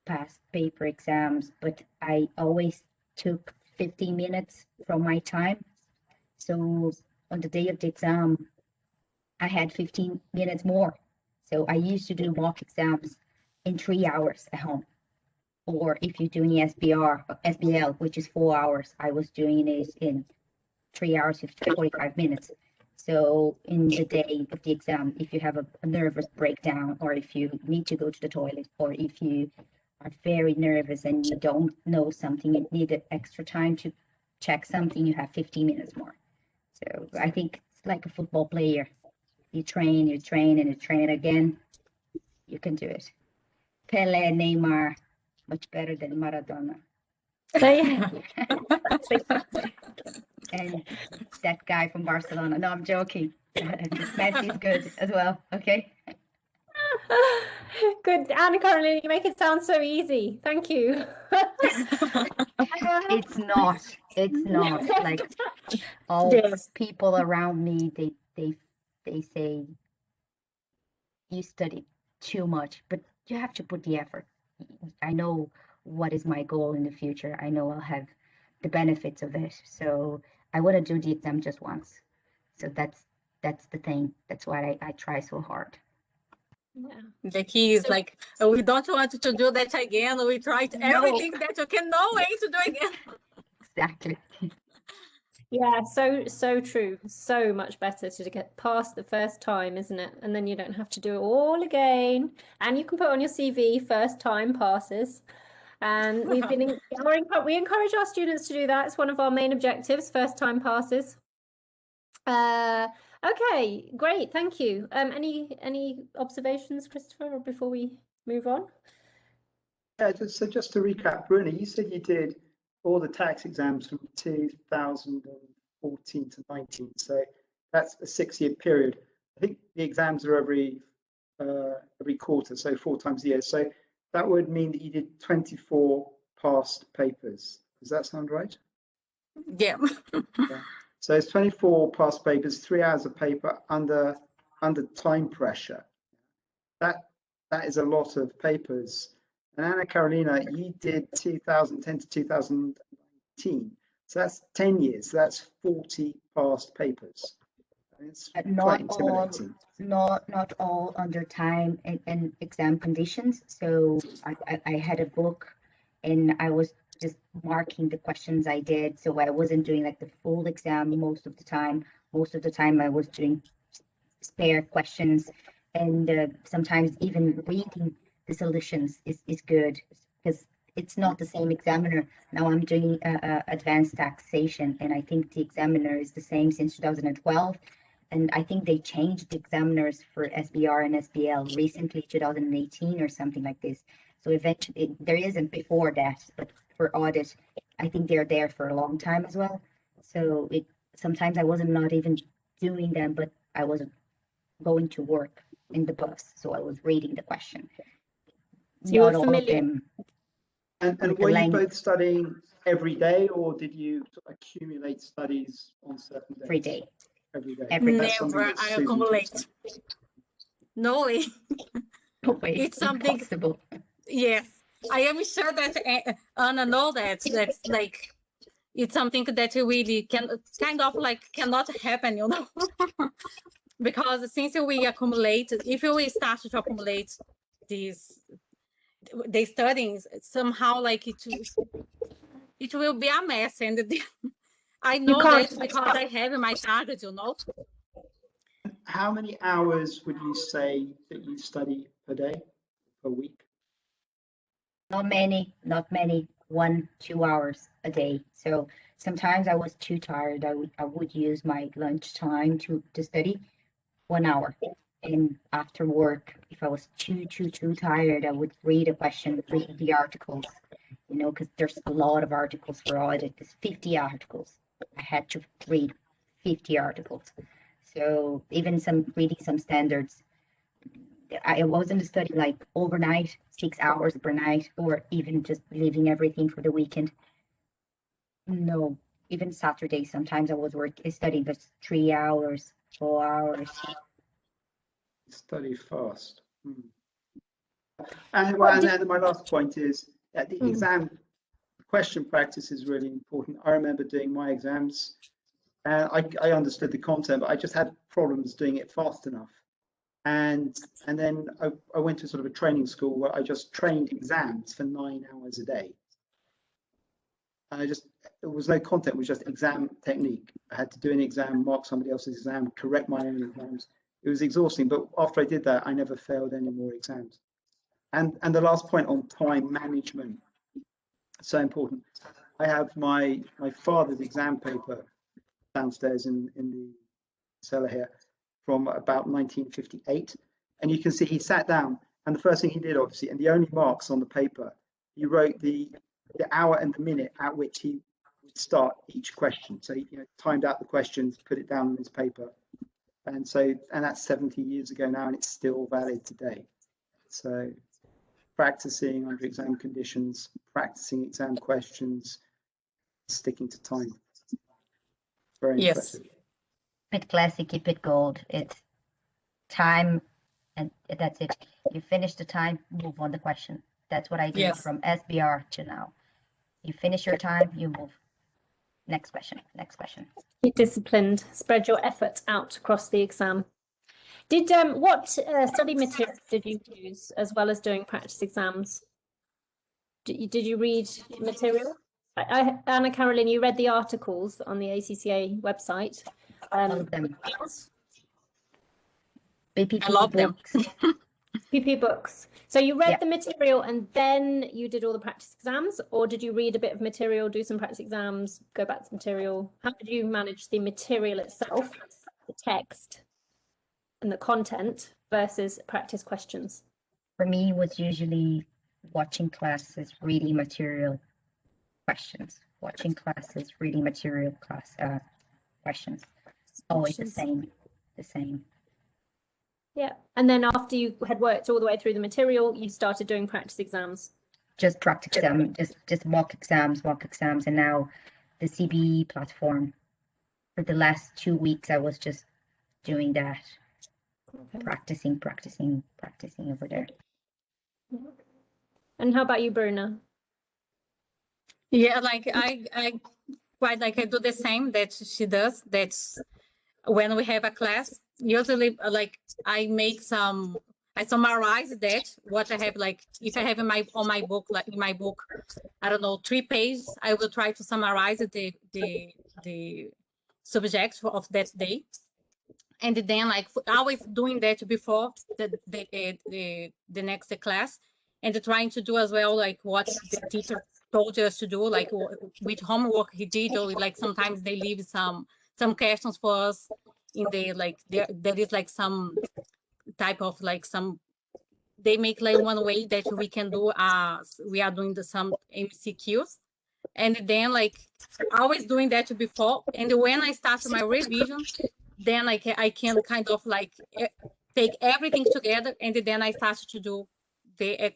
past paper exams, but I always took 15 minutes from my time. So on the day of the exam, I had 15 minutes more. So I used to do mock exams in 3 hours at home. Or if you're doing SBL, which is 4 hours, I was doing it in 3 hours, 45 minutes. So in the day of the exam, if you have a nervous breakdown, or if you need to go to the toilet, or if you are very nervous and you don't know something and need extra time to check something, you have 15 minutes more. So I think it's like a football player. you train, and you train again, you can do it. Pele, Neymar, much better than Maradona. So yeah. And that guy from Barcelona. No, I'm joking. Messi's good as well. Okay. Good, Anna Caroline, you make it sound so easy. Thank you. It's not. It's not. Like all Yes. people around me, they say you study too much, but you have to put the effort. I know what is my goal in the future. I know I'll have the benefits of it. So I want to do the exam just once. So that's the thing. That's why I try so hard. Yeah. The key is So- like, we don't want to do that again. We tried everything that you can know way to do again. Exactly. Yeah, so true. So much better to get past the first time, isn't it? And then you don't have to do it all again. And you can put on your CV first time passes. And we encourage our students to do that. It's one of our main objectives, first time passes. Okay, great, thank you. Any observations, Christopher, before we move on? Yeah, just to recap, Bruna, you said you did all the tax exams from 2014 to 19, so that's a 6-year period. I think the exams are every quarter, so 4 times a year. So that would mean that you did 24 past papers. Does that sound right? Yeah. Yeah. So it's 24 past papers, 3 hours of paper under time pressure. That is a lot of papers. And Anna Carolina, you did 2010 to 2019. So that's 10 years. So that's 40 past papers. It's quite intimidating. Not all under time and exam conditions. So I had a book and I was just marking the questions I did. So I wasn't doing like the full exam most of the time. Most of the time I was doing spare questions, and sometimes even reading the solutions is good because it's not the same examiner. Now I'm doing advanced taxation, and I think the examiner is the same since 2012. And I think they changed the examiners for SBR and SBL recently, 2018 or something like this. So eventually, there isn't before that, but for audit, I think they're there for a long time as well. So sometimes I wasn't not even doing them, but I was going to work in the bus, so I was reading the question. So you were Not all of familiar. them. And with the were you language. both studying every day, or did you sort of accumulate studies on certain days? Every day. Every day. Every day. That's something Never that I Susan accumulate. talks No way. No way. It's something. Impossible. Yes, I am sure that Anna know that's like it's something that really can kind of like cannot happen, you know. Because since we accumulate, if we start to accumulate these the studies, somehow like it will be a mess. And I know can't- that because I have my target, you know. How many hours would you say that you study per day, per week? Not many. 1-2 hours a day. So sometimes I was too tired. I would use my lunch time to study 1 hour. And after work, if I was too tired, I would read a question, read the articles, you know, because there's a lot of articles for audit. There's 50 articles. I had to read 50 articles. So even reading some standards, I wasn't studying like overnight, 6 hours per night, or even just leaving everything for the weekend. No, even Saturday, sometimes I was studying just 3 hours, 4 hours. Study fast. And then my last point is that the exam question practice is really important. I remember doing my exams and I understood the content, but I just had problems doing it fast enough. And then I went to sort of a training school where I just trained exams for 9 hours a day. And there was no content, it was just exam technique. I had to do an exam, mark somebody else's exam, correct my own exams. It was exhausting, but after I did that, I never failed any more exams. And the last point on time management, so important. I have my father's exam paper downstairs in the cellar here. from about 1958. And you can see he sat down, and the first thing he did, obviously, and the only marks on the paper, he wrote the hour and the minute at which he would start each question. So he timed out the questions, put it down on his paper. And that's 70 years ago now, and it's still valid today. So practicing under exam conditions, practicing exam questions, sticking to time. Very impressive. Yes. Keep it classy, keep it gold. It's time, and that's it. You finish the time, move on the question. That's what I do from SBR to now. You finish your time, you move. Next question, next question. Be disciplined, spread your effort out across the exam. Did what study material did you use as well as doing practice exams? Did you read material? Anna Caroline, you read the articles on the ACCA website. All of them. I love books. them. PP books. So you read the material and then you did all the practice exams, or did you read a bit of material, do some practice exams, go back to material? How did you manage the material itself, the text and the content versus practice questions? For me, it was usually watching classes, reading material, questions. Watching classes, reading material, questions. Always the same. Yeah. And then after you had worked all the way through the material, you started doing practice exams. Just practice exam, just mock exams, and now the CBE platform. For the last 2 weeks, I was just doing that, practicing over there. And how about you, Bruna? Yeah, like I quite like I do the same that she does. That's when we have a class. Usually, like I summarize that what I have. Like if I have in my book, like in my book, I don't know, 3 pages. I will try to summarize the subject of that day, and then like always doing that before the next class, and trying to do as well like what the teacher told us to do, like which homework he did, or like sometimes they leave some questions for us in the like there is like some type of like some they make like one way that we can do we are doing some MCQs, and then like always doing that before, and when I start my revision, then like I can kind of like take everything together, and then I start to do the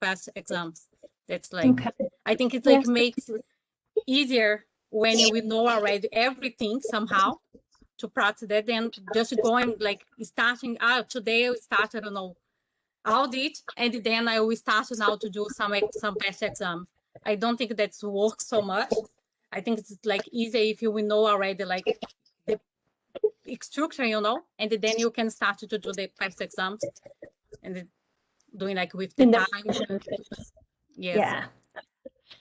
past exams. That's like I think it's like makes it easier when we know already everything somehow to practice that, then just going like starting out today I started, I don't know, audit, and then I will start now to do some past exam. I don't think that's works so much. I think it's like easier if you will know already like the structure, and then you can start to do the past exams and doing like with the time. Yes.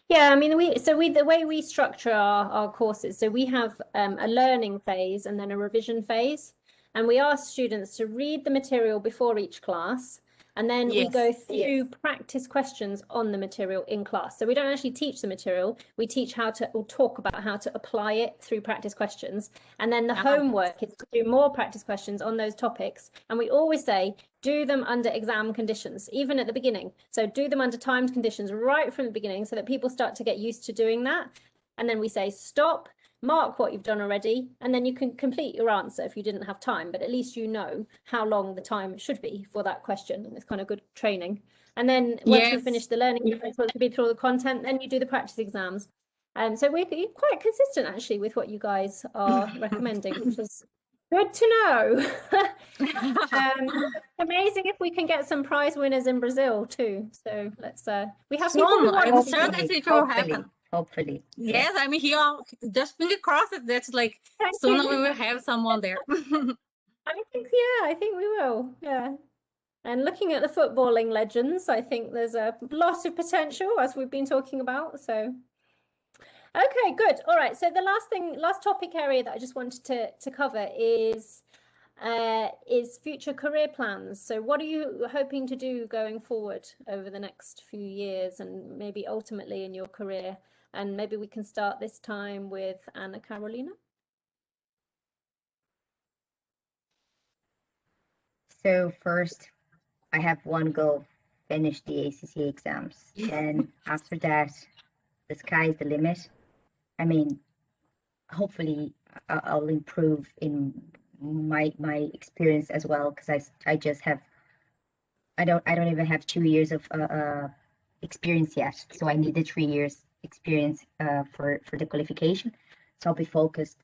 Yeah, I mean, the way we structure our courses, so we have a learning phase and then a revision phase, and we ask students to read the material before each class, and then we go through practice questions on the material in class. So we don't actually teach the material, we teach or talk about how to apply it through practice questions. And then the homework is to do more practice questions on those topics. And we always say, do them under exam conditions, even at the beginning. So do them under timed conditions right from the beginning so that people start to get used to doing that. And then we say, stop, mark what you've done already, and then you can complete your answer if you didn't have time, but at least you know how long the time should be for that question, and it's kind of good training. And then once we finish the learning, once we read through all the content, then you do the practice exams. So we're quite consistent actually with what you guys are recommending, which is good to know. Amazing if we can get some prize winners in Brazil too. So let's we have people who want I'm sure that it will happen. Hopefully. Yes, I mean, here, just finger crossed it. That's like, soon we will have someone there. I think we will. Yeah. And looking at the footballing legends, I think there's a lot of potential, as we've been talking about. So, okay, good. All right. So the last topic area that I just wanted to cover is future career plans. So what are you hoping to do going forward over the next few years, and maybe ultimately in your career? And maybe we can start this time with Anna Carolina. So first, I have one goal: finish the ACCA exams. And after that, the sky's the limit. I mean, hopefully I'll improve in my experience as well, because I just have, I don't even have 2 years of experience yet. So I need the 3 years experience for the qualification. So I'll be focused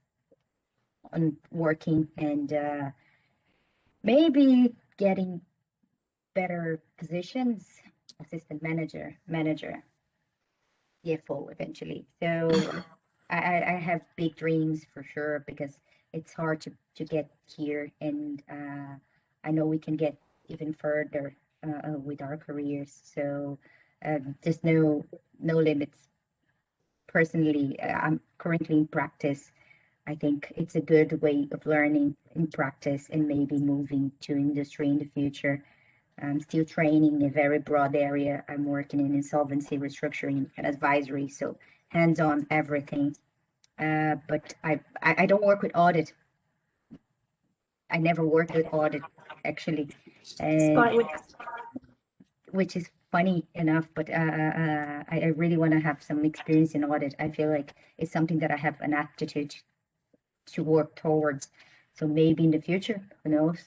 on working and maybe getting better positions, assistant manager, CFO eventually. So I have big dreams for sure, because it's hard to get here, and I know we can get even further with our careers. So there's no limits. Personally, I'm currently in practice. I think it's a good way of learning in practice and maybe moving to industry in the future. I'm still training in a very broad area. I'm working in insolvency, restructuring, and advisory, so hands-on everything. But I don't work with audit. I never worked with audit, actually, which is funny enough. But I really want to have some experience in audit. I feel like it's something that I have an aptitude to work towards. So maybe in the future, who knows?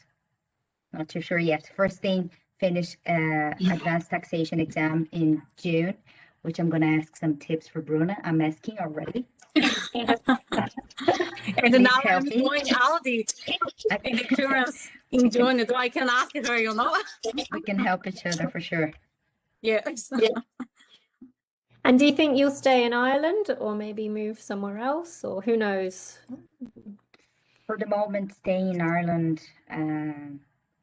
Not too sure yet. First thing, finish advanced taxation exam in June, which I'm going to ask some tips for Bruna. I'm asking already. And now I'm doing audit and insurance in June, so I can ask her, you know. We can help each other for sure. Yes. And do you think you'll stay in Ireland or maybe move somewhere else, or who knows? For the moment, staying in Ireland,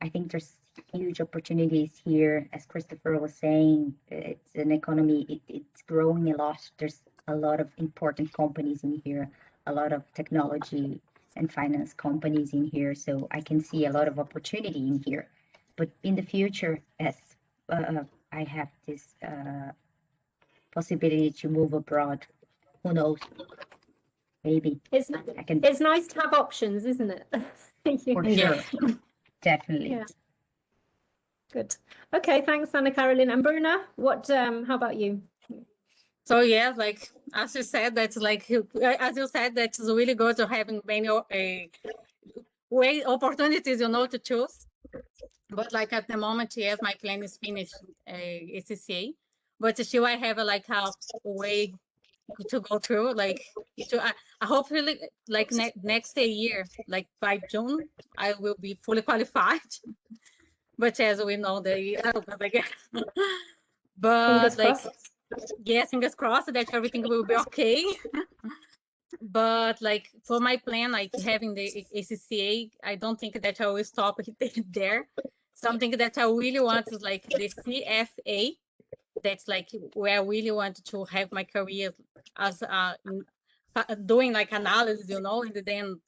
I think there's huge opportunities here. As Christopher was saying, it's an economy, it's growing a lot. There's a lot of important companies in here, a lot of technology and finance companies in here. So I can see a lot of opportunity in here. But in the future, as I have this possibility to move abroad, who knows? Maybe It's I can. It's nice to have options, isn't it? For sure, definitely. Yeah. Good. Okay, thanks, Anna Caroline. And Bruna, what? How about you? So yeah, like as you said, that's like as you said, that's really good to having many way opportunities, you know, to choose. But like at the moment, yes, my plan is finished ACCA, but still I have like a way to go through. Like I hopefully like next year, like by June, I will be fully qualified. But as we know, but Fingers like. crossed. Yes, fingers crossed that everything will be okay. But like for my plan, like having the ACCA, I don't think that I will stop there. Something that I really want is like the CFA. That's like where I really want to have my career as doing like analysis, you know, and then.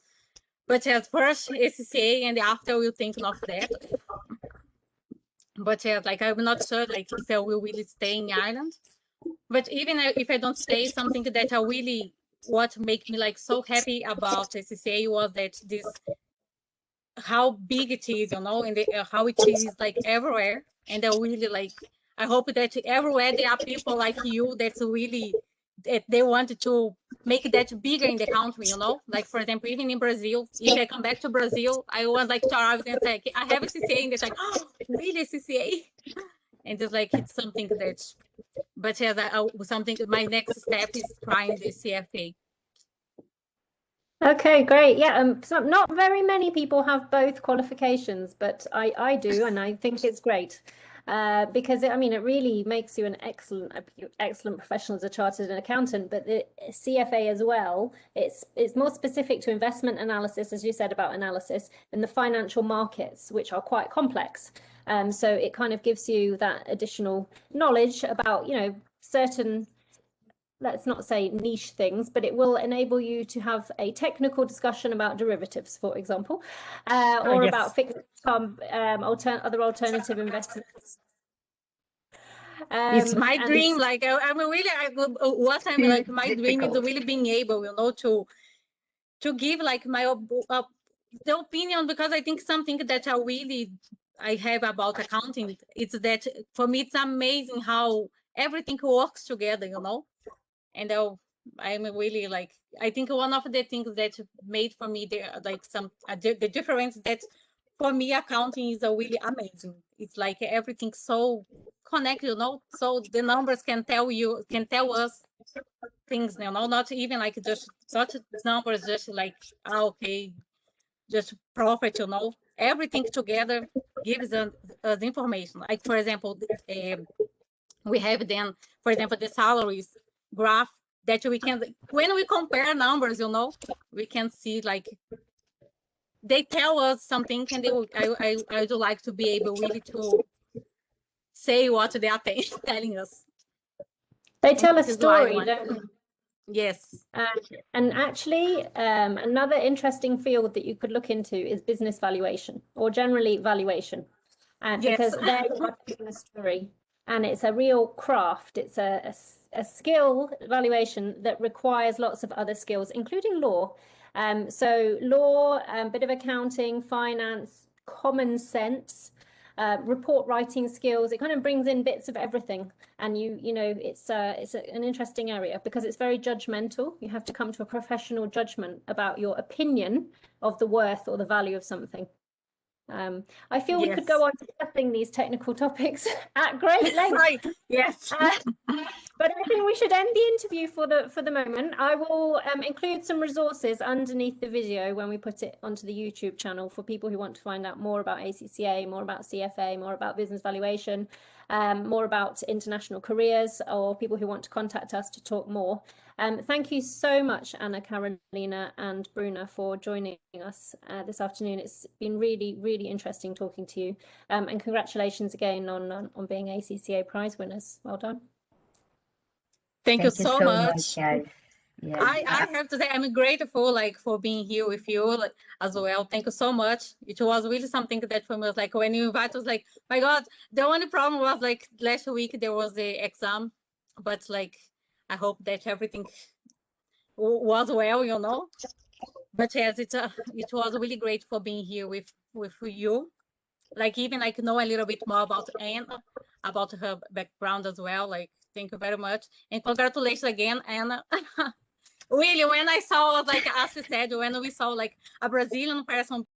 But at first ACCA, and after we'll think of that. But like I'm not sure like if I will really stay in Ireland. But even if I don't stay, something that I really what make me like so happy about ACCA was that how big it is, you know, and how it is like everywhere. And I really like, I hope that everywhere there are people like you that's really that they want to make that bigger in the country, you know. Like for example, even in Brazil, if I come back to Brazil, I want like to arrive and say I have a ACCA, and it's like, oh, really ACCA, and it's like it's something that. But yeah, something. My next step is trying the CFA. Okay, great. Yeah, so not very many people have both qualifications, but I do, and I think it's great because I mean it really makes you an excellent professional as a chartered accountant. But the CFA as well, it's more specific to investment analysis, as you said about analysis, in the financial markets, which are quite complex. So it kind of gives you that additional knowledge about, you know, certain, let's not say niche things, but it will enable you to have a technical discussion about derivatives, for example, or yes. about fixed income, other alternative investments. It's my dream. Like I'm really, what I'm like, my dream is really being able, you know, to give like my the opinion, because I think something that I really I have about accounting, it's that for me, it's amazing how everything works together, you know? And I'm really like, I think one of the things that made for me the difference that for me, accounting is really amazing. It's like everything so connected, you know? So the numbers can tell us things, you know, not even like just such numbers, just like, okay, just profit, you know, everything together gives us information. Like, for example, we have then, for example, the salaries graph that we can, when we compare numbers, you know, we can see like they tell us something, and I would like to be able really to say what they are telling us. They tell a story, don't they? Yes. And actually, another interesting field that you could look into is business valuation, or generally valuation, because there you are telling a story, and it's a real craft. It's a skill valuation that requires lots of other skills, including law. So law, bit of accounting, finance, common sense, report writing skills. It kind of brings in bits of everything. And you know, it's an interesting area because it's very judgmental. You have to come to a professional judgment about your opinion of the worth or the value of something. I feel we could go on discussing these technical topics at great length. Right. Yes. But I think we should end the interview for the moment. I will include some resources underneath the video when we put it onto the YouTube channel for people who want to find out more about ACCA, more about CFA, more about business valuation, more about international careers, or people who want to contact us to talk more. Thank you so much, Anna, Carolina and Bruna, for joining us this afternoon. It's been really, really interesting talking to you. And congratulations again on being ACCA prize winners. Well done. Thank you so much. Guys. Yeah. I have to say I'm grateful for being here with you as well. Thank you so much. It was really something that for me was like when you invite us, like, my God, the only problem was like last week there was the exam, but like I hope that everything was well, you know. But yes, it was really great for being here with you. Like even like know a little bit more about Anna, about her background as well. Like thank you very much and congratulations again, Anna. Really, when I saw, like as you said, when we saw like a Brazilian person